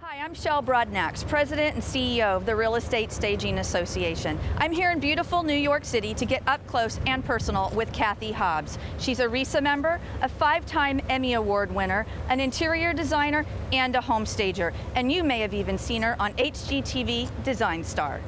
Hi, I'm Brodnax, President and CEO of the Real Estate Staging Association. I'm here in beautiful New York City to get up close and personal with Cathy Hobbs. She's a RISA member, a 5-time Emmy Award winner, an interior designer, and a home stager. And you may have even seen her on HGTV Design Star.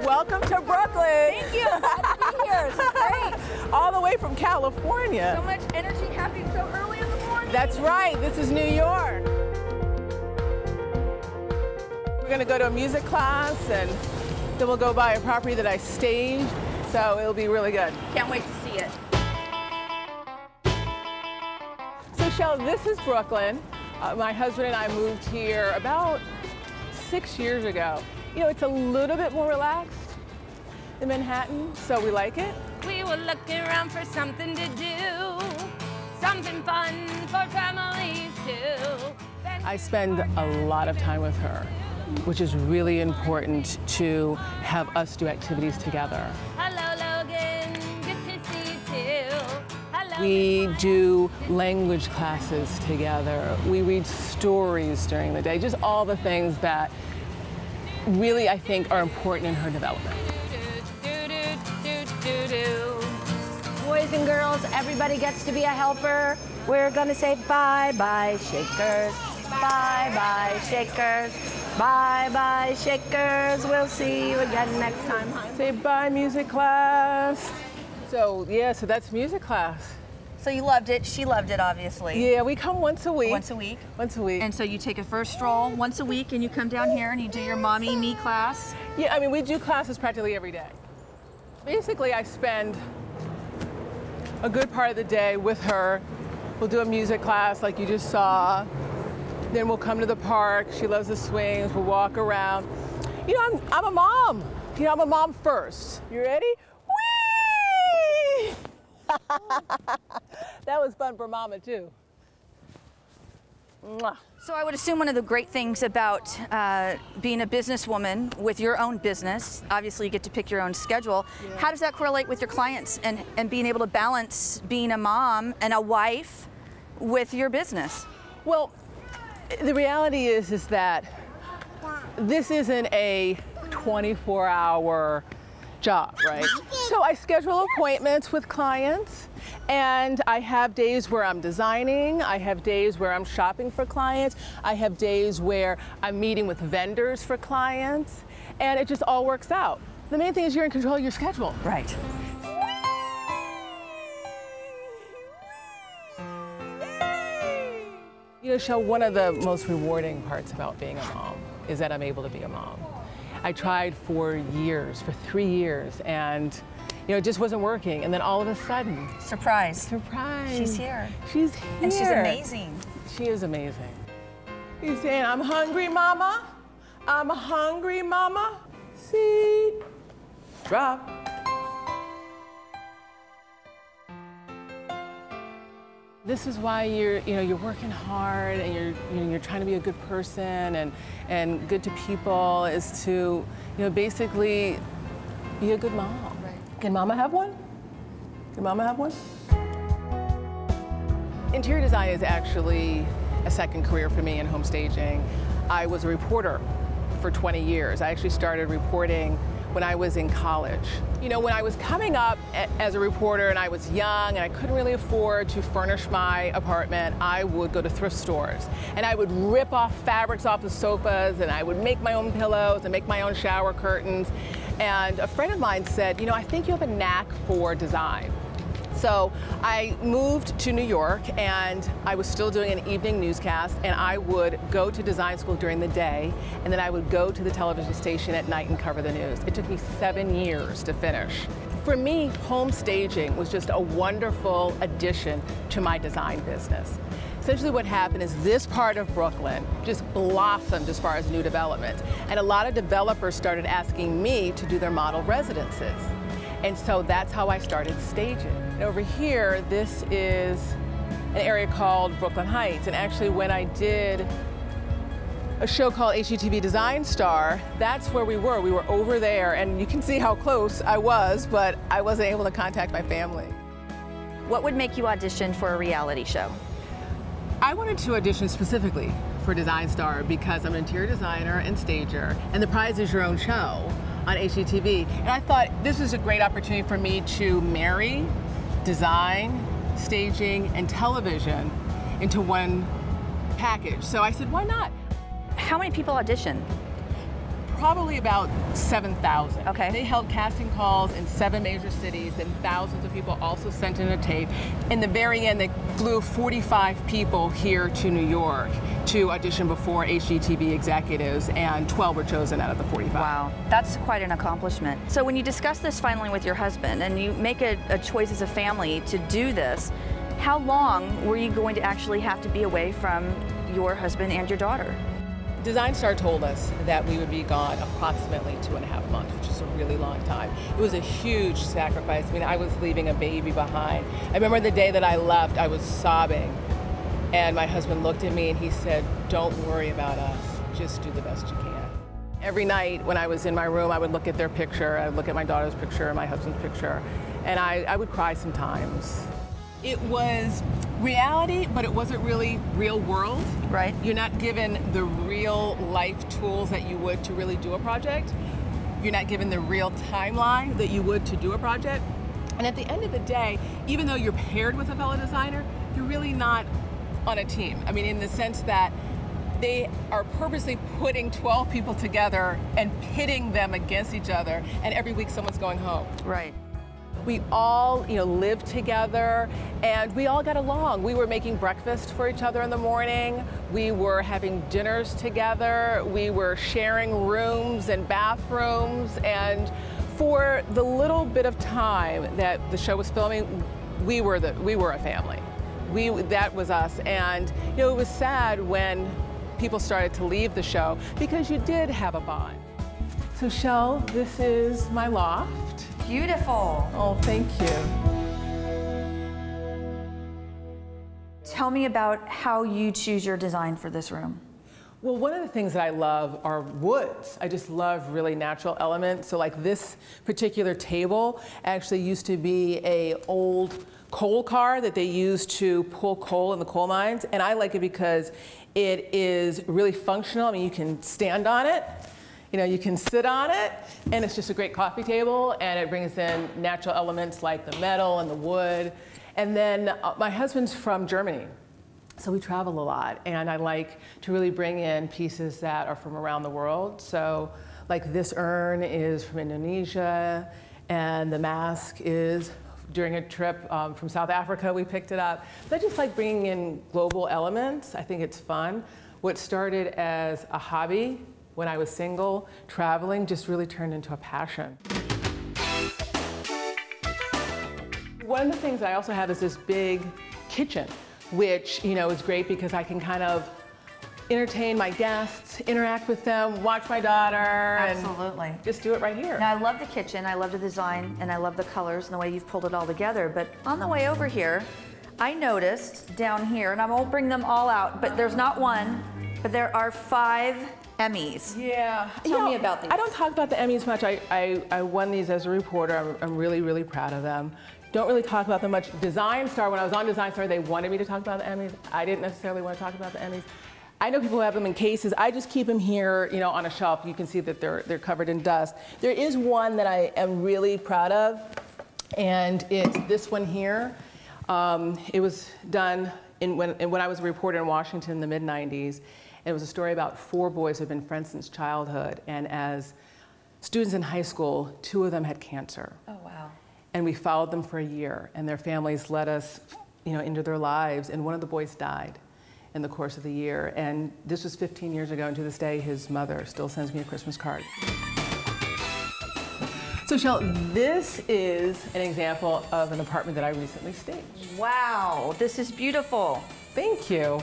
Welcome to Brooklyn. Thank you. Glad to be here. This is great. All the way from California. So much energy happening so early in the morning. That's right. This is New York. We're going to go to a music class, and then we'll go by a property that I staged. So it'll be really good. Can't wait to see it. So, Shell, this is Brooklyn. My husband and I moved here about 6 years ago. You know, it's a little bit more relaxed than Manhattan, so we like it. We were looking around for something to do, something fun for families too. I spend a lot of time with her, which is really important to have us do activities together. Hello, Logan. Good to see you too. Hello. We do language classes together. We read stories during the day, just all the things that really, I think, are important in her development. Boys and girls, everybody gets to be a helper. We're gonna say bye-bye, shakers. Bye-bye, shakers. Bye-bye, shakers. We'll see you again next time. Say bye, music class. So, yeah, so that's music class. So you loved it. She loved it, obviously. Yeah, we come once a week. Once a week? Once a week. And so you take a first stroll once a week and you come down here and you do your mommy, me class? Yeah, I mean, we do classes practically every day. Basically, I spend a good part of the day with her. We'll do a music class like you just saw. Then we'll come to the park. She loves the swings. We'll walk around. You know, I'm a mom. You know, I'm a mom first. You ready? Whee! That was fun for Mama, too. Mwah. So I would assume one of the great things about being a businesswoman with your own business, obviously you get to pick your own schedule. Yeah. How does that correlate with your clients and being able to balance being a mom and a wife with your business? Well, the reality is that this isn't a 24-hour job, right? So I schedule appointments with clients, and I have days where I'm designing, I have days where I'm shopping for clients, I have days where I'm meeting with vendors for clients, and it just all works out. The main thing is you're in control of your schedule. Right. You know, Shel, one of the most rewarding parts about being a mom is that I'm able to be a mom. I tried for years, for 3 years, and you know, it just wasn't working. And then all of a sudden, surprise. Surprise. She's here. She's here. And she's amazing. She is amazing. He's saying, I'm hungry, mama. I'm hungry, mama. Seed. Drop. This is why you're working hard and you're trying to be a good person and good to people, is to basically be a good mom. Right. Can Mama have one? Can Mama have one? Interior design is actually a second career for me in home staging. I was a reporter for 20 years. I actually started reporting when I was in college. You know, when I was coming up as a reporter and I was young and I couldn't really afford to furnish my apartment, I would go to thrift stores and I would rip off fabrics off the sofas and I would make my own pillows and make my own shower curtains. And a friend of mine said, you know, I think you have a knack for design. So I moved to New York and I was still doing an evening newscast, and I would go to design school during the day and then I would go to the television station at night and cover the news. It took me 7 years to finish. For me, home staging was just a wonderful addition to my design business. Essentially what happened is this part of Brooklyn just blossomed as far as new development, and a lot of developers started asking me to do their model residences. And so that's how I started staging. And over here, this is an area called Brooklyn Heights. And actually, when I did a show called HGTV Design Star, that's where we were. We were over there, and you can see how close I was, but I wasn't able to contact my family. what would make you audition for a reality show? I wanted to audition specifically for Design Star because I'm an interior designer and stager, and the prize is your own show on HGTV. And I thought this was a great opportunity for me to marry design, staging, and television into one package. So I said, why not? How many people audition? Probably about 7,000. Okay. They held casting calls in 7 major cities, and thousands of people also sent in a tape. In the very end, they flew 45 people here to New York to audition before HGTV executives, and 12 were chosen out of the 45. Wow, that's quite an accomplishment. So when you discuss this finally with your husband and you make a choice as a family to do this, how long were you going to actually have to be away from your husband and your daughter? Design Star told us that we would be gone approximately 2.5 months, which is a really long time. It was a huge sacrifice. I mean, I was leaving a baby behind. I remember the day that I left, I was sobbing. And my husband looked at me and he said, don't worry about us, just do the best you can. Every night when I was in my room, I would look at their picture, I would look at my daughter's picture and my husband's picture, and I would cry sometimes. It was reality, but it wasn't really real world. Right. You're not given the real life tools that you would to really do a project. You're not given the real timeline that you would to do a project. And at the end of the day, even though you're paired with a fellow designer, you're really not on a team. I mean, in the sense that they are purposely putting 12 people together and pitting them against each other, and every week someone's going home. Right. We all, lived together, and we all got along. We were making breakfast for each other in the morning. We were having dinners together. We were sharing rooms and bathrooms. And for the little bit of time that the show was filming, we were a family. That was us. And it was sad when people started to leave the show because you did have a bond. So Shell, this is my loft. Beautiful. Oh, thank you. Tell me about how you choose your design for this room. Well, one of the things that I love are woods. I just love really natural elements. So like this particular table actually used to be an old coal car that they used to pull coal in the coal mines. And I like it because it is really functional. I mean, you can stand on it. You can sit on it, and it's just a great coffee table, and it brings in natural elements like the metal and the wood. And then my husband's from Germany, so we travel a lot, and I like to really bring in pieces that are from around the world. So like this urn is from Indonesia, and the mask is during a trip from South Africa, we picked it up. So I just like bringing in global elements. I think it's fun. What started as a hobby when I was single, traveling just really turned into a passion. One of the things I also have is this big kitchen, which is great because I can kind of entertain my guests, interact with them, watch my daughter, Absolutely. And just do it right here. Now, I love the kitchen, I love the design, and I love the colors and the way you've pulled it all together, but on the way over here, I noticed down here, and I won't bring them all out, but there's not one, but there are 5 Emmys. Yeah. Tell me about these. I don't talk about the Emmys much. I won these as a reporter. I'm really, really proud of them. Don't really talk about them much. Design Star, when I was on Design Star, they wanted me to talk about the Emmys. I didn't necessarily want to talk about the Emmys. I know people have them in cases. I just keep them here, on a shelf. You can see that they're covered in dust. There is one that I am really proud of, and it's this one here. It was done when I was a reporter in Washington in the mid-90s. It was a story about 4 boys who had been friends since childhood, and as students in high school, 2 of them had cancer. Oh, wow. And we followed them for a year, and their families led us, into their lives, and one of the boys died in the course of the year. And this was 15 years ago, and to this day, his mother still sends me a Christmas card. So, Shell, this is an example of an apartment that I recently staged. Wow, this is beautiful. Thank you.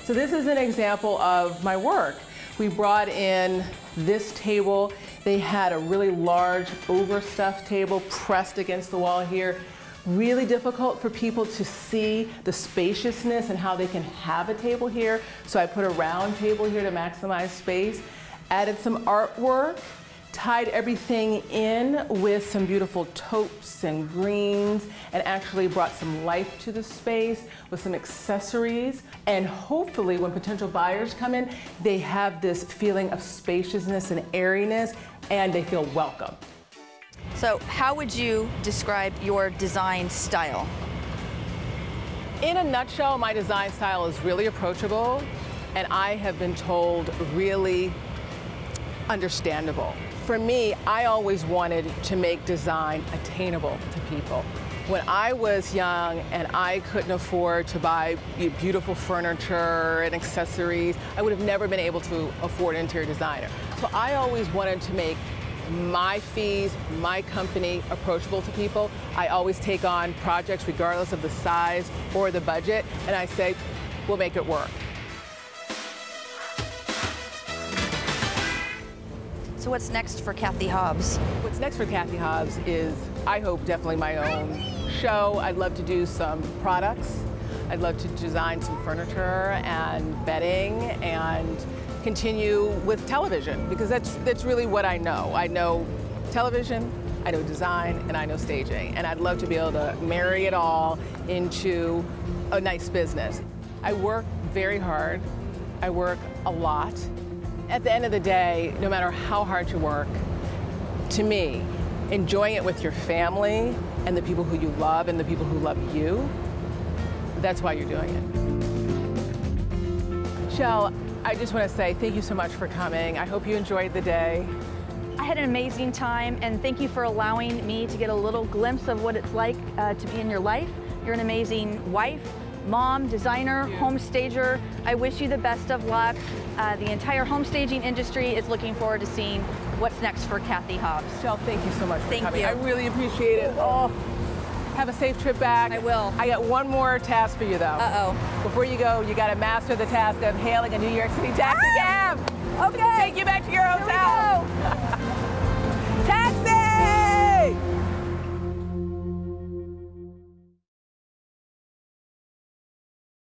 So this is an example of my work. We brought in this table. They had a really large overstuffed table pressed against the wall here. Really difficult for people to see the spaciousness and how they can have a table here. So I put a round table here to maximize space. Added some artwork tied everything in with some beautiful taupes and greens, and actually brought some life to the space with some accessories. And hopefully when potential buyers come in, they have this feeling of spaciousness and airiness, and they feel welcome. So how would you describe your design style? In a nutshell, my design style is really approachable, and I have been told really understandable. For me, I always wanted to make design attainable to people. When I was young and I couldn't afford to buy beautiful furniture and accessories, I would have never been able to afford an interior designer. So I always wanted to make my fees, my company approachable to people. I always take on projects regardless of the size or the budget, and I say, we'll make it work. So what's next for Cathy Hobbs? What's next for Cathy Hobbs is, I hope, definitely my own show. I'd love to do some products. I'd love to design some furniture and bedding and continue with television, because that's really what I know. I know television, I know design, and I know staging. And I'd love to be able to marry it all into a nice business. I work very hard. I work a lot. At the end of the day, no matter how hard you work, to me, enjoying it with your family and the people who you love and the people who love you, that's why you're doing it. Shell, I just want to say thank you so much for coming. I hope you enjoyed the day. I had an amazing time, and thank you for allowing me to get a little glimpse of what it's like to be in your life. You're an amazing wife, mom, designer, home stager. I wish you the best of luck. The entire home staging industry is looking forward to seeing what's next for Cathy Hobbs. Shell, thank you so much for coming. You. I really appreciate it. Oh, have a safe trip back. I will. I got one more task for you, though. Uh-oh. Before you go, you got to master the task of hailing a New York City taxi cab. Okay. Take you back to your